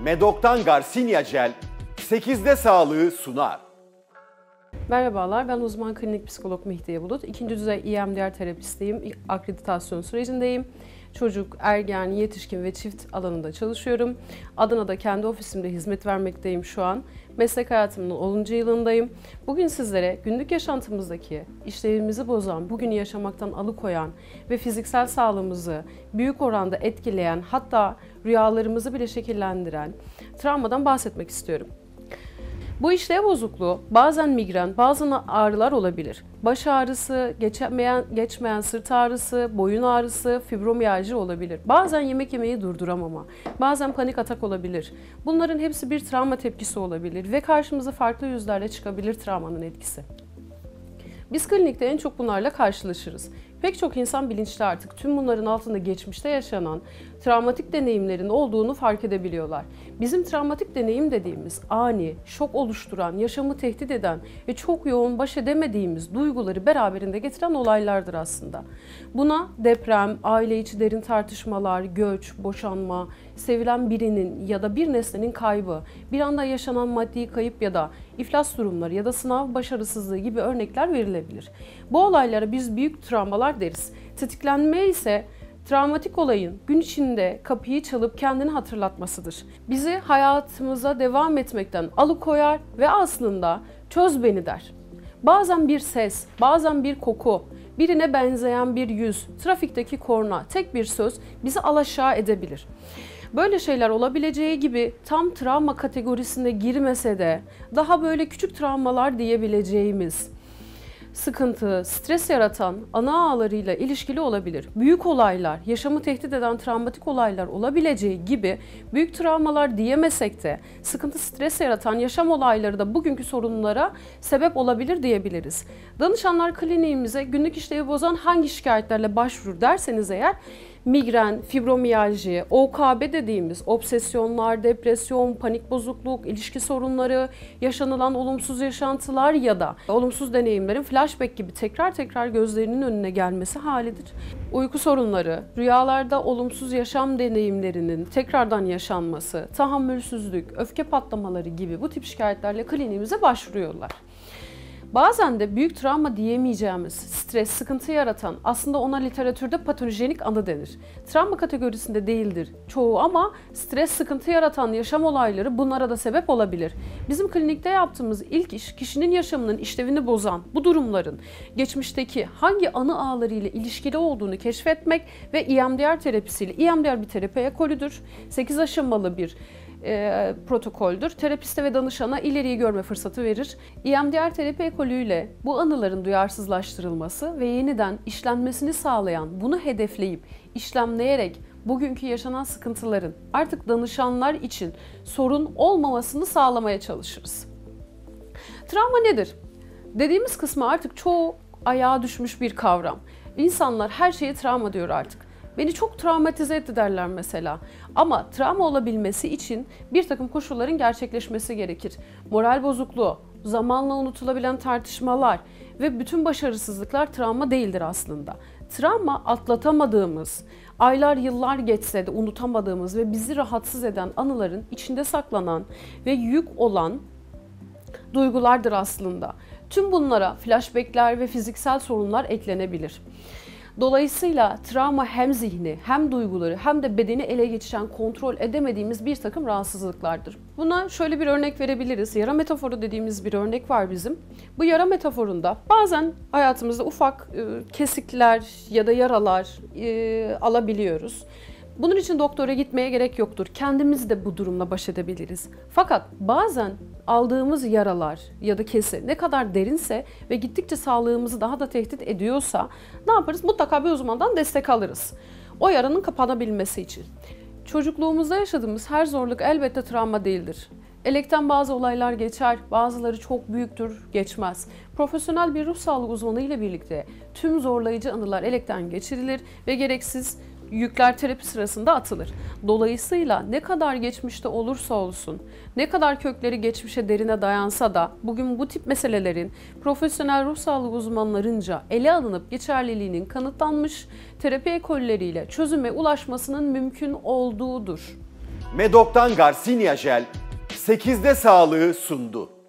Medok'tan Garcinia Gel 8'de sağlığı sunar. Merhabalar, ben uzman klinik psikolog Mihdiye Bulut. 2. düzey EMDR terapistiyim, akreditasyon sürecindeyim. Çocuk, ergen, yetişkin ve çift alanında çalışıyorum. Adana'da kendi ofisimde hizmet vermekteyim şu an. Meslek hayatımın 10. yılındayım. Bugün sizlere günlük yaşantımızdaki işlevimizi bozan, bugünü yaşamaktan alıkoyan ve fiziksel sağlığımızı büyük oranda etkileyen, hatta rüyalarımızı bile şekillendiren travmadan bahsetmek istiyorum. Bu işlev bozukluğu bazen migren, bazen ağrılar olabilir. Baş ağrısı, geçmeyen sırt ağrısı, boyun ağrısı, fibromiyalji olabilir. Bazen yemek yemeyi durduramama, bazen panik atak olabilir. Bunların hepsi bir travma tepkisi olabilir ve karşımıza farklı yüzlerle çıkabilir travmanın etkisi. Biz klinikte en çok bunlarla karşılaşırız. Pek çok insan bilinçli artık tüm bunların altında geçmişte yaşanan travmatik deneyimlerin olduğunu fark edebiliyorlar. Bizim travmatik deneyim dediğimiz ani, şok oluşturan, yaşamı tehdit eden ve çok yoğun baş edemediğimiz duyguları beraberinde getiren olaylardır aslında. Buna deprem, aile içi derin tartışmalar, göç, boşanma, sevilen birinin ya da bir nesnenin kaybı, bir anda yaşanan maddi kayıp ya da iflas durumları ya da sınav başarısızlığı gibi örnekler verilebilir. Bu olaylara biz büyük travmalar deriz. Tetiklenme ise travmatik olayın gün içinde kapıyı çalıp kendini hatırlatmasıdır. Bizi hayatımıza devam etmekten alıkoyar ve aslında çöz beni der. Bazen bir ses, bazen bir koku, birine benzeyen bir yüz, trafikteki korna, tek bir söz bizi alaşağı edebilir. Böyle şeyler olabileceği gibi tam travma kategorisine girmese de daha böyle küçük travmalar diyebileceğimiz sıkıntı, stres yaratan ana ağlarıyla ilişkili olabilir. Büyük olaylar, yaşamı tehdit eden travmatik olaylar olabileceği gibi büyük travmalar diyemesek de sıkıntı, stres yaratan yaşam olayları da bugünkü sorunlara sebep olabilir diyebiliriz. Danışanlar kliniğimize günlük işlevi bozan hangi şikayetlerle başvurur derseniz eğer, migren, fibromiyalji, OKB dediğimiz obsesyonlar, depresyon, panik bozukluk, ilişki sorunları, yaşanılan olumsuz yaşantılar ya da olumsuz deneyimlerin flashback gibi tekrar tekrar gözlerinin önüne gelmesi halidir. Uyku sorunları, rüyalarda olumsuz yaşam deneyimlerinin tekrardan yaşanması, tahammülsüzlük, öfke patlamaları gibi bu tip şikayetlerle kliniğimize başvuruyorlar. Bazen de büyük travma diyemeyeceğimiz, stres, sıkıntı yaratan, aslında ona literatürde patolojenik anı denir. Travma kategorisinde değildir çoğu ama stres, sıkıntı yaratan yaşam olayları bunlara da sebep olabilir. Bizim klinikte yaptığımız ilk iş, kişinin yaşamının işlevini bozan bu durumların geçmişteki hangi anı ağlarıyla ilişkili olduğunu keşfetmek ve EMDR terapisiyle, EMDR bir terapi ekolüdür, 8 aşamalı bir protokoldür. Terapiste ve danışana ileriyi görme fırsatı verir. EMDR terapi ekolüyle bu anıların duyarsızlaştırılması ve yeniden işlenmesini sağlayan, bunu hedefleyip işlemleyerek bugünkü yaşanan sıkıntıların artık danışanlar için sorun olmamasını sağlamaya çalışırız. Travma nedir? Dediğimiz kısmı artık çoğu ayağa düşmüş bir kavram. İnsanlar her şeye travma diyor artık. Beni çok travmatize etti derler mesela. Ama travma olabilmesi için bir takım koşulların gerçekleşmesi gerekir. Moral bozukluğu, zamanla unutulabilen tartışmalar ve bütün başarısızlıklar travma değildir aslında. Travma atlatamadığımız, aylar yıllar geçse de unutamadığımız ve bizi rahatsız eden anıların içinde saklanan ve yük olan duygulardır aslında. Tüm bunlara flashbackler ve fiziksel sorunlar eklenebilir. Dolayısıyla travma hem zihni, hem duyguları, hem de bedeni ele geçiren, kontrol edemediğimiz bir takım rahatsızlıklardır. Buna şöyle bir örnek verebiliriz. Yara metaforu dediğimiz bir örnek var bizim. Bu yara metaforunda bazen hayatımızda ufak kesikler ya da yaralar alabiliyoruz. Bunun için doktora gitmeye gerek yoktur. Kendimiz de bu durumla baş edebiliriz. Fakat bazen aldığımız yaralar ya da kesi ne kadar derinse ve gittikçe sağlığımızı daha da tehdit ediyorsa ne yaparız? Mutlaka bir uzmandan destek alırız. O yaranın kapanabilmesi için. Çocukluğumuzda yaşadığımız her zorluk elbette travma değildir. Elekten bazı olaylar geçer, bazıları çok büyüktür, geçmez. Profesyonel bir ruh sağlığı uzmanı ile birlikte tüm zorlayıcı anılar elekten geçirilir ve gereksiz yükler terapi sırasında atılır. Dolayısıyla ne kadar geçmişte olursa olsun, ne kadar kökleri geçmişe derine dayansa da bugün bu tip meselelerin profesyonel ruh sağlığı uzmanlarınca ele alınıp geçerliliğinin kanıtlanmış terapi ekolleriyle çözüme ulaşmasının mümkün olduğudur. Medok'tan Garcinia Jel 8'de sağlığı sundu.